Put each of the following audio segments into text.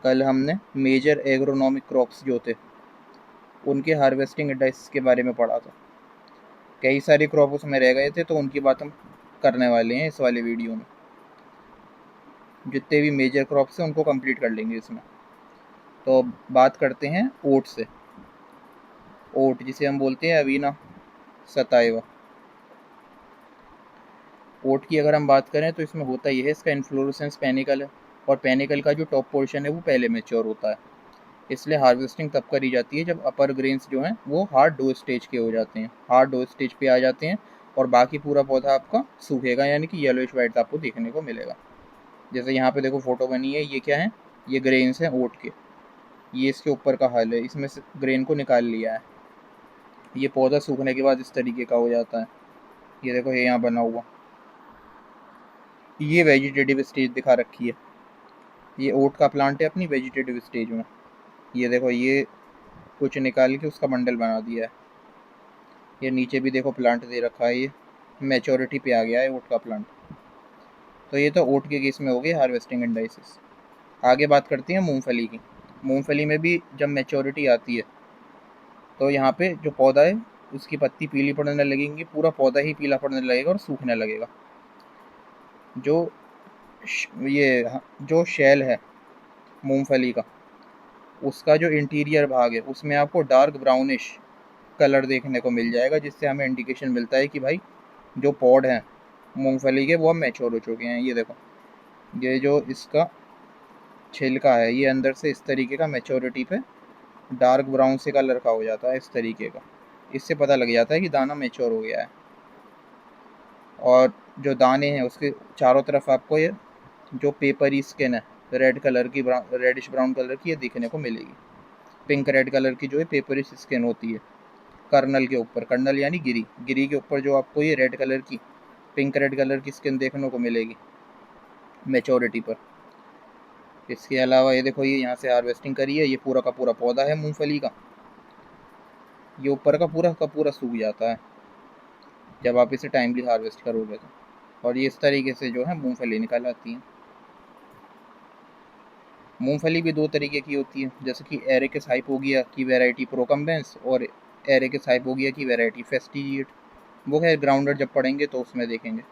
कल हमने major agronomic crops जो थे उनके हार्वेस्टिंग इंडेक्स के बारे में पढ़ा था। कई सारे क्रॉप उसमें रह गए थे, तो उनकी बात हम करने वाले हैं इस वाले वीडियो में। जितने भी मेजर क्रॉप्स हैं उनको कंप्लीट कर लेंगे इसमें। तो बात करते हैं ओट से। ओट जिसे हम बोलते हैं अवीना सताइवा। ओट की अगर हम बात करें तो इसमें होता यह है, इसका इन्फ्लोरेसेंस पेनिकल है, और पेनिकल का जो टॉप पोर्शन है वो पहले मेच्योर होता है। इसलिए हार्वेस्टिंग तब करी जाती है जब अपर ग्रेन्स जो हैं वो हार्ड डो स्टेज के हो जाते हैं, हार्ड डो स्टेज पे आ जाते हैं, और बाकी पूरा पौधा आपका सूखेगा, यानी कि येलोइश वाइट आपको देखने को मिलेगा। जैसे यहाँ पे देखो फोटो बनी है, ये क्या है, ये ग्रेन्स हैं ओट के। ये इसके ऊपर का हल है, इसमें से ग्रेन को निकाल लिया है। ये पौधा सूखने के बाद इस तरीके का हो जाता है। ये देखो ये यहाँ बना हुआ, ये वेजिटेटिव स्टेज दिखा रखी है। ये ओट का प्लांट है अपनी वेजिटेटिव स्टेज में। ये देखो ये कुछ निकाल के उसका बंडल बना दिया है। ये नीचे भी देखो प्लांट दे रखा है, ये मैच्योरिटी पे आ गया है ओट का प्लांट। तो ये तो ओट के केस में हो गई हार्वेस्टिंग इंडाइसिस। आगे बात करते हैं मूंगफली की। मूंगफली में भी जब मैच्योरिटी आती है तो यहाँ पे जो पौधा है उसकी पत्ती पीली पड़ने लगेंगी, पूरा पौधा ही पीला पड़ने लगेगा और सूखने लगेगा। जो शेल है मूंगफली का, उसका जो इंटीरियर भाग है उसमें आपको डार्क ब्राउनिश कलर देखने को मिल जाएगा, जिससे हमें इंडिकेशन मिलता है कि भाई जो पॉड हैं मूंगफली के वो अब मैच्योर हो चुके हैं। ये देखो ये जो इसका छिलका है ये अंदर से इस तरीके का मैच्योरिटी पे डार्क ब्राउन से कलर का हो जाता है, इस तरीके का। इससे पता लग जाता है कि दाना मैच्योर हो गया है। और जो दाने हैं उसके चारों तरफ आपको ये जो पेपरी स्किन है रेड कलर की, रेडिश ब्राउन कलर की, ये दिखने को मिलेगी। पिंक रेड कलर की जो है पेपरी स्किन होती है कर्नल के ऊपर, कर्नल यानी गिरी, गिरी के ऊपर जो आपको ये रेड कलर की, पिंक रेड कलर की स्किन देखने को मिलेगी मैच्योरिटी पर। इसके अलावा ये देखो ये यहाँ से हार्वेस्टिंग करी है, ये पूरा का पूरा पौधा है मूंगफली का, ये ऊपर का पूरा सूख जाता है जब आप इसे टाइमली हार्वेस्ट करोगे तो। और ये इस तरीके से जो है मूंगफली निकल आती है। मूंगफली भी दो तरीके की होती है, जैसे कि एरेकिस हाइपोगिया की वैरायटी प्रोकम्बेंस और एरेकिस हाइपोगिया की वैरायटी फेस्टिजिएट। वो है ग्राउंडर जब पढ़ेंगे तो उसमें देखेंगे।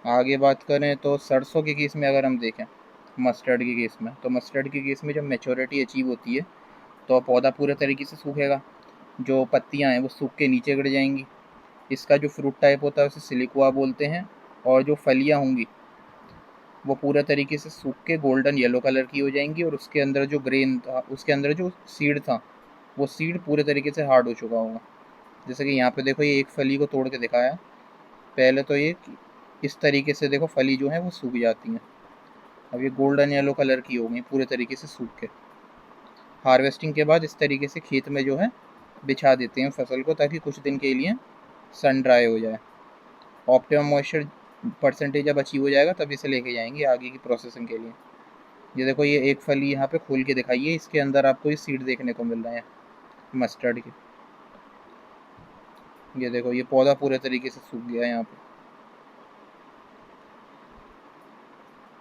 आगे बात करें तो सरसों के केस में अगर हम देखें, मस्टर्ड के केस में, तो मस्टर्ड के केस में जब मैच्योरिटी अचीव होती है तो पौधा पूरे तरीके से सूखेगा, जो पत्तियां हैं वो सूख के नीचे गिर जाएंगी। इसका जो फ्रूट टाइप होता है उसे सिलिकुआ बोलते हैं, और जो फलियां होंगी वो पूरे तरीके से सूख के गोल्डन येलो कलर की हो जाएंगी, और उसके अंदर जो ग्रेन था, उसके अंदर जो सीड था, वो सीड पूरे तरीके से हार्ड हो चुका होगा। जैसे कि यहाँ पे देखो ये एक फली को तोड़ के दिखाया। पहले तो ये इस तरीके से देखो फली जो है वो सूख जाती हैं, अब ये गोल्डन येलो कलर की हो गई पूरे तरीके से सूख के। हार्वेस्टिंग के बाद इस तरीके से खेत में जो है बिछा देते हैं फसल को, ताकि कुछ दिन के लिए सन ड्राई हो जाए। ऑप्टिमम मॉइस्चर परसेंटेज जब अचीव हो जाएगा तब इसे लेके जाएंगे आगे की प्रोसेसिंग के लिए। ये देखो ये एक फली यहाँ पे खोल के दिखाइए, इसके अंदर आपको ये सीड देखने को मिल रहे हैं मस्टर्ड के। ये देखो ये पौधा पूरे तरीके से सूख गया है यहाँ पे।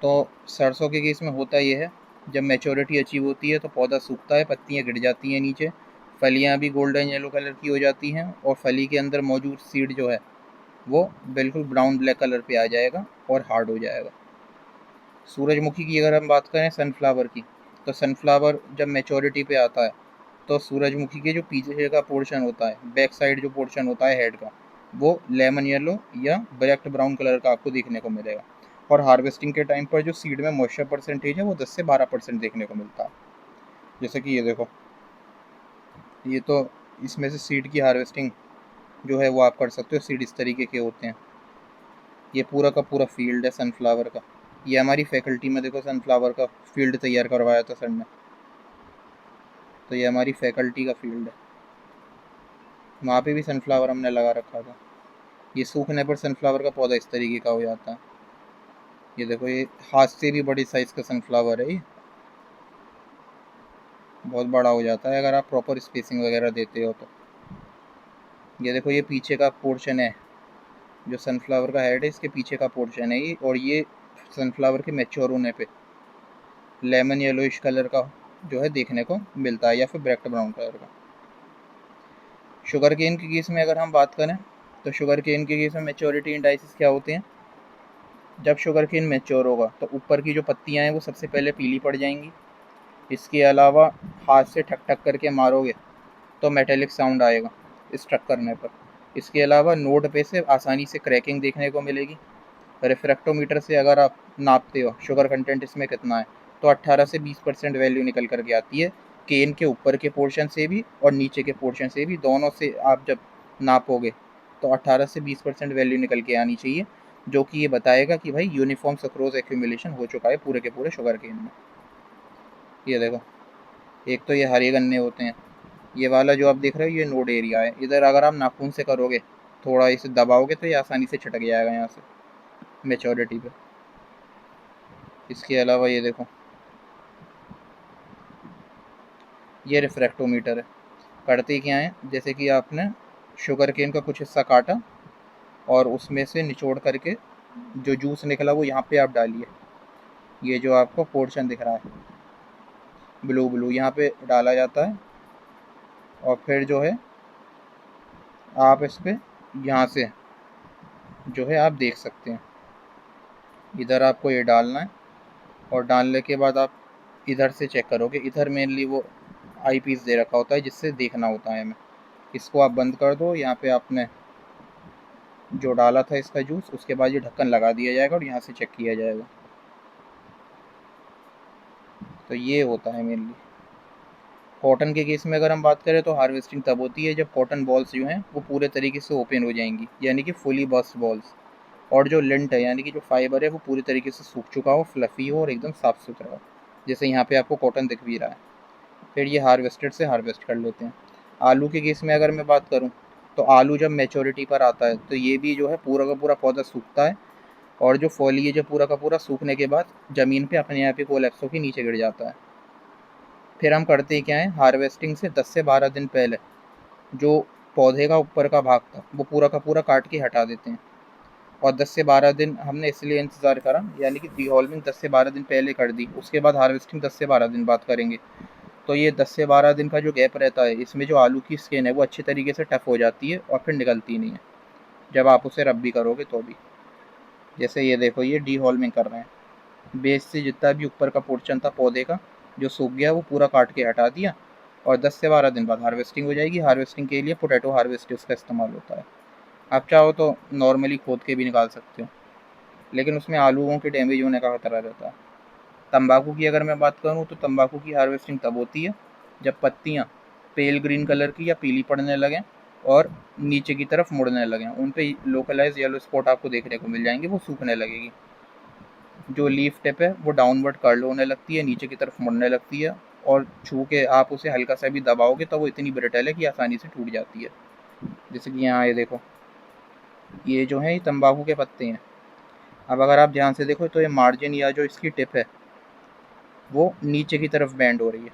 तो सरसों के केस में होता ये है, जब मैच्योरिटी अचीव होती है तो पौधा सूखता है, पत्तियाँ गिर जाती हैं नीचे, फलियाँ भी गोल्डन येलो कलर की हो जाती हैं, और फली के अंदर मौजूद सीड जो है वो बिल्कुल ब्राउन ब्लैक कलर पे आ जाएगा और हार्ड हो जाएगा। सूरजमुखी की अगर हम बात करें सनफ्लावर की, तो सनफ्लावर जब मैच्योरिटी पे आता है तो सूरजमुखी के जो पीछे का पोर्शन होता है, बैक साइड जो पोर्शन होता है हेड का, वो लेमन येलो या ब्लैक ब्राउन कलर का आपको देखने को मिलेगा। और हार्वेस्टिंग के टाइम पर जो सीड में मॉइस्चर परसेंटेज है वो 10 से 12% देखने को मिलता है। जैसे कि ये देखो, ये तो इसमें से सीड की हार्वेस्टिंग जो है वो आप कर सकते हो, सीड इस तरीके के होते हैं। ये पूरा का पूरा फील्ड है सनफ्लावर का। ये हमारी फैकल्टी में देखो सनफ्लावर का फील्ड तैयार करवाया था सर ने, तो ये हमारी फैकल्टी का फील्ड है, वहाँ पे भी सनफ्लावर हमने लगा रखा था। ये सूखने पर सनफ्लावर का पौधा इस तरीके का हो जाता है। ये देखो ये हाथ से भी बड़ी साइज़ का सनफ्लावर है, ये बहुत बड़ा हो जाता है अगर आप प्रॉपर स्पेसिंग वगैरह देते हो तो। ये देखो ये पीछे का पोर्शन है, जो सनफ्लावर का हेड है इसके पीछे का पोर्शन है ये, और ये सनफ्लावर के मैच्योर होने पे लेमन येलोइश कलर का जो है देखने को मिलता है, या फिर ब्रेक्ट ब्राउन कलर का। शुगर केन के केस में अगर हम बात करें तो शुगर केन के केस में मैच्योरिटी इंडाइसिस क्या होते हैं? जब शुगर केन मैच्योर होगा तो ऊपर की जो पत्तियां हैं वो सबसे पहले पीली पड़ जाएंगी। इसके अलावा हाथ से ठक ठक करके मारोगे तो मेटेलिक साउंड आएगा स्ट्रक करने पर। इसके अलावा नोड पे से आसानी से क्रैकिंग देखने को मिलेगी। रिफ्रैक्टोमीटर से अगर आप नापते हो शुगर कंटेंट इसमें कितना है, तो 18 से 20% वैल्यू निकल करके आती है। केन के ऊपर के पोर्शन से भी और नीचे के पोर्शन से भी, दोनों से आप जब नापोगे तो 18 से 20% वैल्यू निकल के आनी चाहिए, जो कि ये बताएगा कि भाई यूनिफॉर्म सक्रोज एक्यूमुलेशन हो चुका है पूरे के पूरे शुगर केन में। ये देखो, एक तो ये हरे गन्ने होते हैं, ये वाला जो आप देख रहे हो ये नोड एरिया है। इधर अगर आप नाखून से करोगे, थोड़ा इसे दबाओगे तो ये आसानी से छिटक जाएगा यहाँ से मेच्योरिटी पे। इसके अलावा ये देखो, ये रिफ्रैक्टोमीटर है। करते क्या है, जैसे कि आपने शुगर केन का कुछ हिस्सा काटा और उसमें से निचोड़ करके जो जूस निकला वो यहाँ पे आप डालिए। ये जो आपको पोर्शन दिख रहा है ब्लू ब्लू, यहाँ पे डाला जाता है और फिर जो है आप इस पे यहाँ से जो है आप देख सकते हैं, इधर आपको ये डालना है और डालने के बाद आप इधर से चेक करोगे। इधर मेनली वो आई पीस दे रखा होता है जिससे देखना होता है हमें। इसको आप बंद कर दो, यहाँ पे आपने जो डाला था इसका जूस, उसके बाद ये ढक्कन लगा दिया जाएगा और यहाँ से चेक किया जाएगा। तो ये होता है मेनली। कॉटन के केस में अगर हम बात करें तो हार्वेस्टिंग तब होती है जब कॉटन बॉल्स जो हैं वो पूरे तरीके से ओपन हो जाएंगी, यानी कि फुली बस्ट बॉल्स, और जो लिंट है यानी कि जो फाइबर है वो पूरी तरीके से सूख चुका हो, फ्लफ़ी हो और एकदम साफ़ सुथरा हो, जैसे यहाँ पे आपको कॉटन दिख भी रहा है। फिर ये हार्वेस्टेड से हार्वेस्ट कर लेते हैं। आलू के केस में अगर मैं बात करूँ तो आलू जब मैच्योरिटी पर आता है तो ये भी जो है पूरा का पूरा पौधा सूखता है, और जो फॉलिएज है पूरा का पूरा सूखने के बाद ज़मीन पे अपने आप ही कोलैप्स होकर नीचे गिर जाता है। फिर हम करते क्या है, हार्वेस्टिंग से 10 से 12 दिन पहले जो पौधे का ऊपर का भाग था वो पूरा का पूरा काट के हटा देते हैं। और 10 से 12 दिन हमने इसलिए इंतज़ार करा, यानी कि डीहॉल्मिंग 10 से 12 दिन पहले कर दी, उसके बाद हार्वेस्टिंग 10 से 12 दिन बाद करेंगे। तो ये 10 से 12 दिन का जो गैप रहता है, इसमें जो आलू की स्किन है वो अच्छी तरीके से टफ़ हो जाती है और फिर निकलती नहीं है जब आप उसे रब भी करोगे तो भी। जैसे ये देखो, ये डीहॉल्मिंग कर रहे हैं, बेस से जितना भी ऊपर का पोर्शन था पौधे का जो सूख गया वो पूरा काट के हटा दिया, और 10 से 12 दिन बाद हार्वेस्टिंग हो जाएगी। हार्वेस्टिंग के लिए पोटैटो हार्वेस्टर्स का इस्तेमाल होता है। आप चाहो तो नॉर्मली खोद के भी निकाल सकते हो, लेकिन उसमें आलूओं के डैमेज होने का खतरा रहता है। तंबाकू की अगर मैं बात करूँ तो तंबाकू की हार्वेस्टिंग तब होती है जब पत्तियाँ पेल ग्रीन कलर की या पीली पड़ने लगें और नीचे की तरफ मुड़ने लगें, उन पे लोकलाइज येलो स्पॉट आपको देखने को मिल जाएंगे, वो सूखने लगेगी। जो लीफ टिप है वो डाउनवर्ड कर्ल होने लगती है, नीचे की तरफ मुड़ने लगती है, और छू के आप उसे हल्का सा भी दबाओगे तो वो इतनी ब्रिटल है कि आसानी से टूट जाती है। जैसे कि यहाँ ये देखो, ये जो है ये तंबाकू के पत्ते हैं। अब अगर आप ध्यान से देखो तो ये मार्जिन या जो इसकी टिप है वो नीचे की तरफ बेंड हो रही है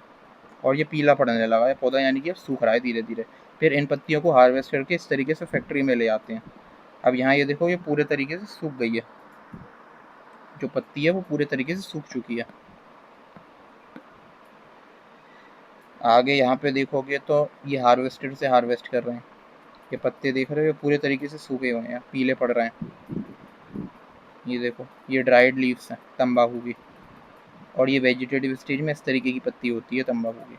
और ये पीला पड़ने लगा है पौधा, यानी कि अब सूख रहा है धीरे धीरे। फिर इन पत्तियों को हार्वेस्ट करके इस तरीके से फैक्ट्री में ले आते हैं। अब यहाँ ये देखो, ये पूरे तरीके से सूख गई है, जो पत्ती है वो पूरे तरीके से सूख चुकी है। आगे यहाँ पे देखोगे तो ये हार्वेस्टर से हार्वेस्ट कर रहे हैं। ये पत्ते देख रहे हो पूरे तरीके से सूखे हुए हैं, पीले पड़ रहे हैं। ये देखो, ये ड्राइड लीव्स हैं तंबाकू की, और ये वेजिटेटिव स्टेज में इस तरीके की पत्ती होती है तंबाकू की।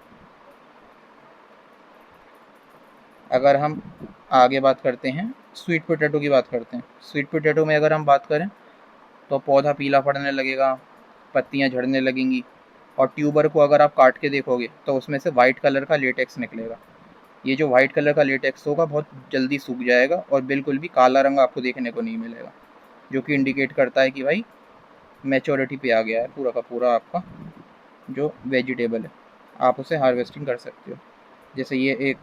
अगर हम आगे बात करते हैं, स्वीट पोटैटो की बात करते हैं। स्वीट पोटैटो में अगर हम बात करें तो पौधा पीला पड़ने लगेगा, पत्तियां झड़ने लगेंगी, और ट्यूबर को अगर आप काट के देखोगे तो उसमें से वाइट कलर का लेटेक्स निकलेगा। ये जो वाइट कलर का लेटेक्स होगा बहुत जल्दी सूख जाएगा और बिल्कुल भी काला रंग आपको देखने को नहीं मिलेगा, जो कि इंडिकेट करता है कि भाई मैच्योरिटी पे आ गया है पूरा का पूरा आपका जो वेजिटेबल है, आप उसे हार्वेस्टिंग कर सकते हो। जैसे ये एक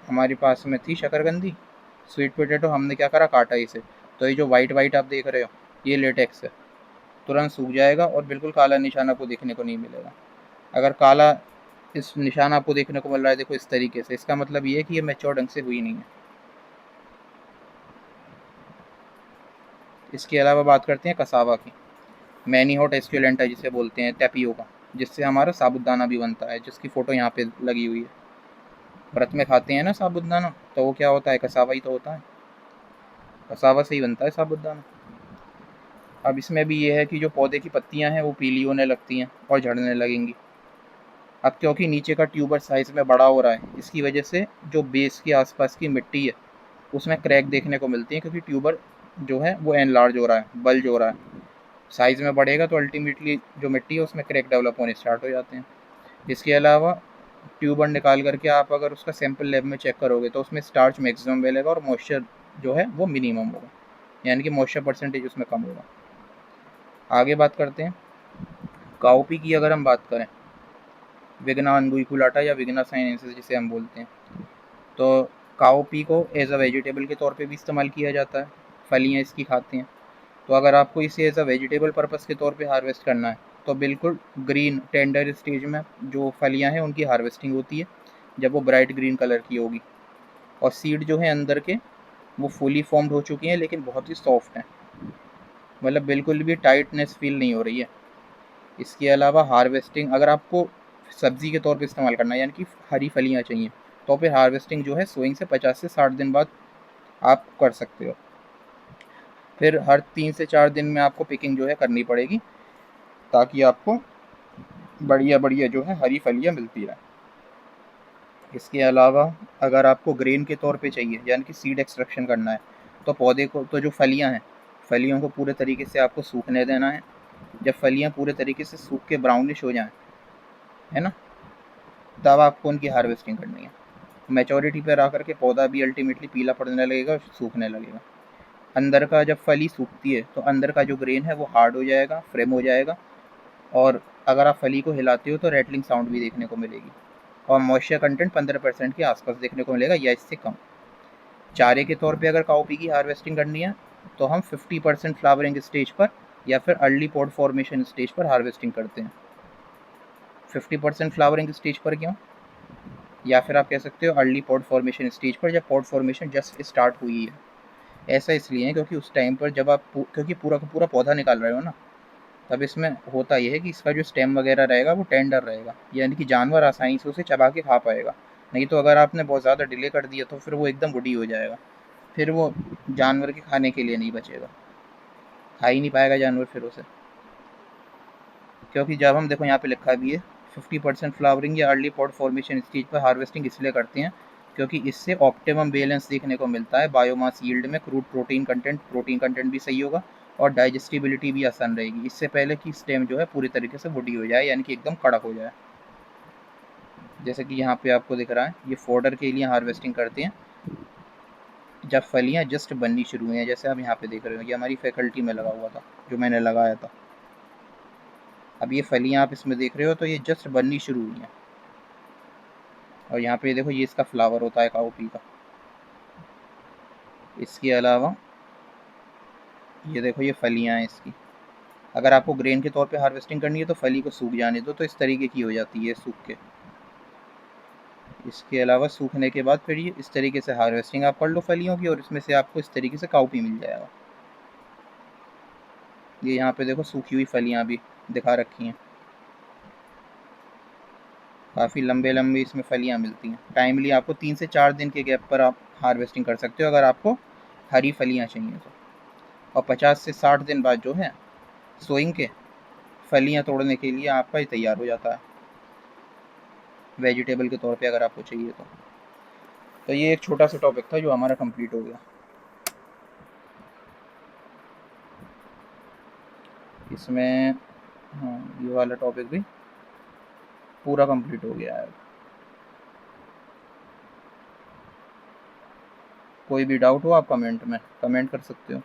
हमारे पास में थी शकरकंदी स्वीट पोटैटो, हमने क्या करा, काटा इसे, तो ये जो वाइट वाइट आप देख रहे हो ये लेटेक्स है, तुरंत सूख जाएगा और बिल्कुल काला निशान आपको देखने को नहीं मिलेगा। अगर काला इस निशान आपको देखने को मिल रहा है देखो इस तरीके से, इसका मतलब ये है कि ये मैच्योर ढंग से हुई नहीं है। इसके अलावा बात करते हैं कसावा की। मैनीहॉट एस्क्यूलेंटा जिसे बोलते हैं, टैपियोका, जिससे हमारा साबूदाना भी बनता है, जिसकी फ़ोटो यहाँ पे लगी हुई है। व्रत में खाते हैं ना साबूदाना, तो वो क्या होता है, कसावा ही तो होता है, कसावा से ही बनता है साबूदाना। अब इसमें भी ये है कि जो पौधे की पत्तियां हैं वो पीली होने लगती हैं और झड़ने लगेंगी। अब क्योंकि नीचे का ट्यूबर साइज़ में बड़ा हो रहा है, इसकी वजह से जो बेस के आसपास की मिट्टी है उसमें क्रैक देखने को मिलती है, क्योंकि ट्यूबर जो है वो एनलार्ज हो रहा है, बल्ज हो रहा है। साइज़ में बढ़ेगा तो अल्टीमेटली जो मिट्टी है उसमें क्रैक डेवलप होने स्टार्ट हो जाते हैं। इसके अलावा ट्यूबर निकाल करके आप अगर उसका सैंपल लैब में चेक करोगे तो उसमें स्टार्च मैक्सिमम मिलेगा और मॉइस्चर जो है वो मिनिमम होगा, यानी कि मॉइस्चर परसेंटेज उसमें कम होगा। आगे बात करते हैं काउपी की। अगर हम बात करें विग्ना अनगुइकुलाटा या विग्ना साइनेंसिस जिसे हम बोलते हैं, तो काउपी को एज अ वेजिटेबल के तौर पे भी इस्तेमाल किया जाता है, फलियाँ इसकी खाते हैं। तो अगर आपको इसे एज अ वेजिटेबल पर्पस के तौर पे हार्वेस्ट करना है तो बिल्कुल ग्रीन टेंडर स्टेज में जो फलियाँ हैं उनकी हार्वेस्टिंग होती है, जब वो ब्राइट ग्रीन कलर की होगी और सीड जो है अंदर के वो फुली फॉर्म्ड हो चुकी हैं लेकिन बहुत ही सॉफ्ट हैं, मतलब बिल्कुल भी टाइटनेस फील नहीं हो रही है। इसके अलावा हार्वेस्टिंग अगर आपको सब्ज़ी के तौर पे इस्तेमाल करना है, यानी कि हरी फलियाँ चाहिए, तो फिर हार्वेस्टिंग जो है सोइंग से 50 से 60 दिन बाद आप कर सकते हो। फिर हर 3 से 4 दिन में आपको पिकिंग जो है करनी पड़ेगी, ताकि आपको बढ़िया बढ़िया जो है हरी फलियाँ मिलती रहें। इसके अलावा अगर आपको ग्रेन के तौर पे चाहिए, यानी कि सीड एक्सट्रैक्शन करना है, तो पौधे को तो जो फलियाँ हैं, फलियों को पूरे तरीके से आपको सूखने देना है। जब फलियाँ पूरे तरीके से सूख के ब्राउनिश हो जाएँ, है ना, तब आपको उनकी हार्वेस्टिंग करनी है। मैच्योरिटी पर आकर के पौधा भी अल्टीमेटली पीला पड़ने लगेगा और सूखने लगेगा। अंदर का जब फली सूखती है तो अंदर का जो ग्रेन है वो हार्ड हो जाएगा, फ्रेम हो जाएगा, और अगर आप फली को हिलाते हो तो रैटलिंग साउंड भी देखने को मिलेगी, और मॉइस्चर कंटेंट 15% के आसपास देखने को मिलेगा या इससे कम। चारे के तौर पे अगर काउपी की हार्वेस्टिंग करनी है तो हम 50% फ्लावरिंग स्टेज पर या फिर अर्ली पॉड फॉर्मेशन स्टेज पर हार्वेस्टिंग करते हैं। 50% फ्लावरिंग स्टेज पर क्यों, या फिर आप कह सकते हो अर्ली पॉड फॉर्मेशन स्टेज पर, जब पॉड फॉर्मेशन जस्ट स्टार्ट हुई है। ऐसा इसलिए है क्योंकि उस टाइम पर जब आप क्योंकि पूरा का पूरा पौधा निकाल रहे हो ना, तब इसमें होता यह है कि इसका जो स्टेम वगैरह रहेगा वो टेंडर रहेगा, यानी कि जानवर आसानी से उसे चबा के खा पाएगा। नहीं तो अगर आपने बहुत ज़्यादा डिले कर दिया तो फिर वो एकदम वुडी हो जाएगा, फिर वो जानवर के खाने के लिए नहीं बचेगा, खा ही नहीं पाएगा जानवर फिर उसे। क्योंकि जब हम देखो यहाँ पे लिखा भी है 50% फ्लावरिंग या अर्ली पॉड फॉर्मेशन स्टेज पर हार्वेस्टिंग इसलिए करते हैं क्योंकि इससे ऑप्टिमम बैलेंस देखने को मिलता है बायोमास यील्ड में। क्रूड प्रोटीन कंटेंट भी सही होगा और डाइजेस्टिबिलिटी भी आसान रहेगी, इससे पहले कि स्टेम जो है पूरी तरीके से वुडी हो जाए, यानी कि एकदम कड़क हो जाए। जैसे कि यहाँ पे आपको दिख रहा है, ये फोडर के लिए हार्वेस्टिंग करते हैं जब फलियाँ जस्ट बननी शुरू हुई हैं। जैसे आप यहाँ पे देख रहे हो, ये हमारी फैकल्टी में लगा हुआ था, जो मैंने लगाया था। अब ये फलियाँ आप इसमें देख रहे हो तो ये जस्ट बननी शुरू हुई हैं, और यहाँ पे देखो ये इसका फ्लावर होता है काउपी का। इसके अलावा ये देखो ये फलियाँ हैं इसकी। अगर आपको ग्रेन के तौर पे हार्वेस्टिंग करनी है तो फली को सूख जाने दो, तो इस तरीके की हो जाती है सूख के। इसके अलावा सूखने के बाद फिर ये इस तरीके से हार्वेस्टिंग आप कर लो फलियों की, और इसमें से आपको इस तरीके से काउपी मिल जाएगा। ये यहाँ पे देखो सूखी हुई फलियाँ भी दिखा रखी हैं, काफ़ी लंबे लंबे इसमें फलियाँ मिलती हैं। टाइमली आपको 3 से 4 दिन के गैप पर आप हार्वेस्टिंग कर सकते हो अगर आपको हरी फलियाँ चाहिए तो। और 50 से 60 दिन बाद जो है सोइंग के फलियाँ तोड़ने के लिए आपका ये तैयार हो जाता है, वेजिटेबल के तौर पे अगर आपको चाहिए तो ये एक छोटा सा टॉपिक था जो हमारा कंप्लीट हो गया। इसमें हाँ, ये वाला टॉपिक भी पूरा कंप्लीट हो गया है। कोई भी डाउट हो आप कमेंट में कमेंट कर सकते हो।